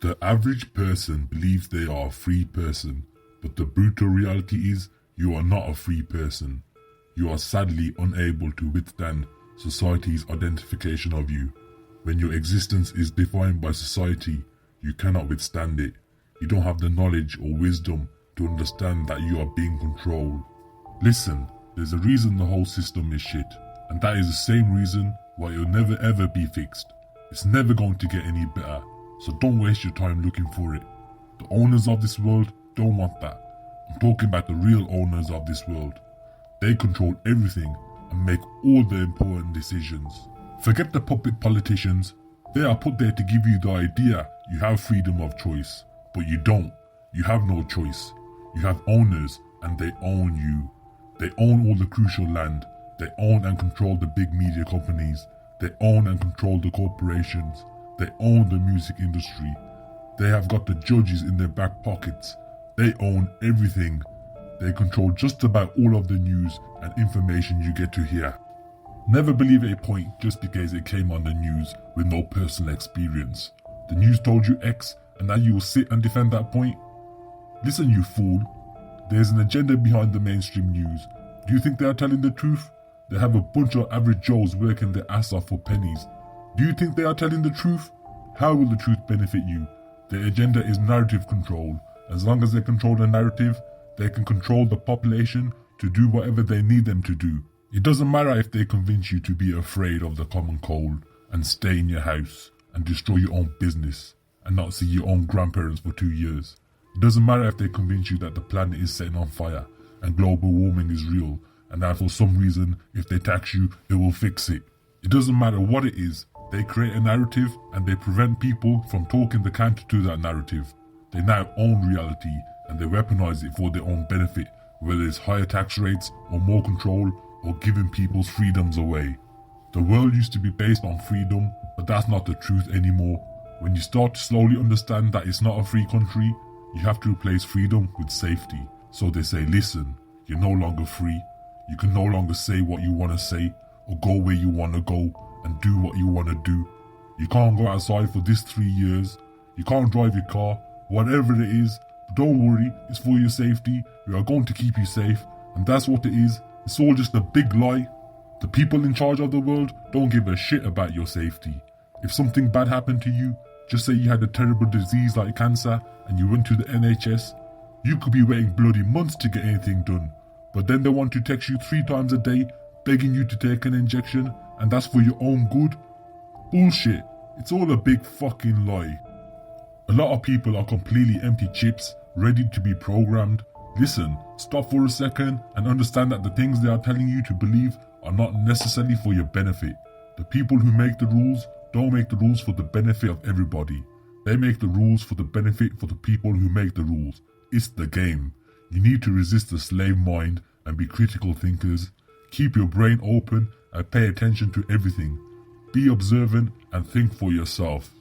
The average person believes they are a free person, but the brutal reality is you are not a free person. You are sadly unable to withstand society's identification of you. When your existence is defined by society, you cannot withstand it. You don't have the knowledge or wisdom to understand that you are being controlled. Listen, there's a reason the whole system is shit, and that is the same reason why it'll never ever be fixed. It's never going to get any better, so don't waste your time looking for it. The owners of this world don't want that. I'm talking about the real owners of this world. They control everything and make all the important decisions. Forget the puppet politicians. They are put there to give you the idea you have freedom of choice, but you don't. You have no choice. You have owners and they own you. They own all the crucial land. They own and control the big media companies. They own and control the corporations. They own the music industry. They have got the judges in their back pockets. They own everything. They control just about all of the news and information you get to hear. Never believe a point just because it came on the news with no personal experience. The news told you X and now you will sit and defend that point? Listen, you fool. There's an agenda behind the mainstream news. Do you think they are telling the truth? They have a bunch of average Joes working their ass off for pennies. Do you think they are telling the truth? How will the truth benefit you? Their agenda is narrative control. As long as they control the narrative, they can control the population to do whatever they need them to do. It doesn't matter if they convince you to be afraid of the common cold and stay in your house and destroy your own business and not see your own grandparents for 2 years. It doesn't matter if they convince you that the planet is setting on fire and global warming is real and that for some reason if they tax you it will fix it. It doesn't matter what it is. They create a narrative and they prevent people from talking the counter to that narrative. They now own reality and they weaponize it for their own benefit, whether it's higher tax rates or more control or giving people's freedoms away. The world used to be based on freedom, but that's not the truth anymore. When you start to slowly understand that it's not a free country, you have to replace freedom with safety. So they say, listen, you're no longer free. You can no longer say what you want to say or go where you want to go and do what you want to do. You can't go outside for this 3 years. You can't drive your car, whatever it is. But don't worry, it's for your safety. We are going to keep you safe. And that's what it is. It's all just a big lie. The people in charge of the world don't give a shit about your safety. If something bad happened to you, just say you had a terrible disease like cancer and you went to the NHS, you could be waiting bloody months to get anything done. But then they want to text you 3 times a day begging you to take an injection and that's for your own good. Bullshit. It's all a big fucking lie. A lot of people are completely empty chips, ready to be programmed. Listen, stop for a second and understand that the things they are telling you to believe are not necessarily for your benefit. The people who make the rules don't make the rules for the benefit of everybody. They make the rules for the benefit for the people who make the rules. It's the game. You need to resist the slave mind and be critical thinkers. Keep your brain open and pay attention to everything. Be observant and think for yourself.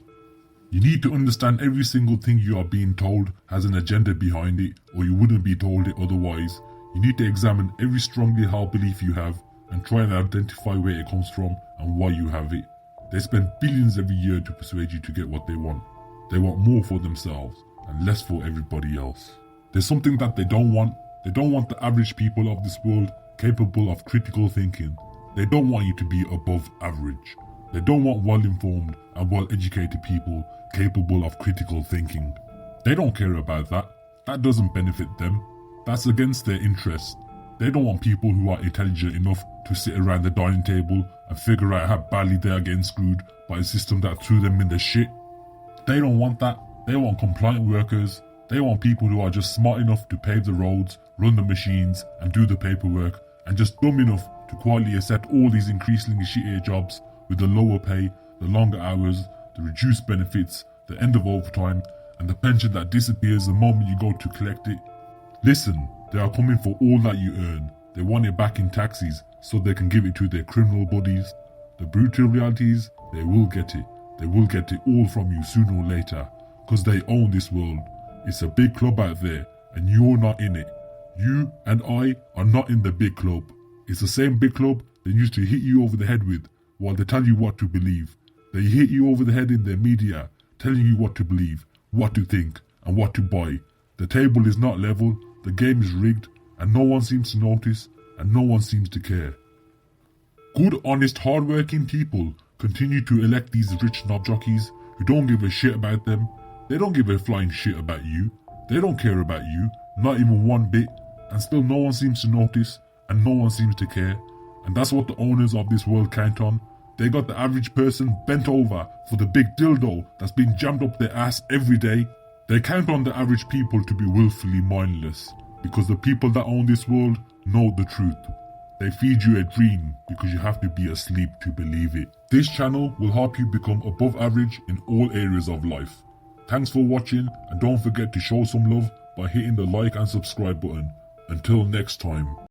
You need to understand every single thing you are being told has an agenda behind it, or you wouldn't be told it otherwise. You need to examine every strongly held belief you have and try and identify where it comes from and why you have it. They spend billions every year to persuade you to get what they want. They want more for themselves and less for everybody else. There's something that they don't want. They don't want the average people of this world capable of critical thinking. They don't want you to be above average. They don't want well-informed and well-educated people capable of critical thinking. They don't care about that. That doesn't benefit them. That's against their interests. They don't want people who are intelligent enough to sit around the dining table and figure out how badly they are getting screwed by a system that threw them in the shit. They don't want that. They want compliant workers. They want people who are just smart enough to pave the roads, run the machines and do the paperwork, and just dumb enough to quietly accept all these increasingly shittier jobs with the lower pay, the longer hours, the reduced benefits, the end of overtime, and the pension that disappears the moment you go to collect it. Listen, they are coming for all that you earn. They want it back in taxes so they can give it to their criminal buddies. The brutal reality is they will get it. They will get it all from you sooner or later, because they own this world. It's a big club out there and you're not in it. You and I are not in the big club. It's the same big club they used to hit you over the head with while they tell you what to believe. They hit you over the head in their media, telling you what to believe, what to think and what to buy. The table is not level, the game is rigged, and no one seems to notice, and no one seems to care. Good, honest, hard-working people continue to elect these rich knob jockeys who don't give a shit about them. They don't give a flying shit about you. They don't care about you, not even one bit, and still no one seems to notice, and no one seems to care. And that's what the owners of this world count on. They got the average person bent over for the big dildo that's being jammed up their ass every day. They count on the average people to be willfully mindless, because the people that own this world know the truth. They feed you a dream because you have to be asleep to believe it. This channel will help you become above average in all areas of life. Thanks for watching, and don't forget to show some love by hitting the like and subscribe button. Until next time.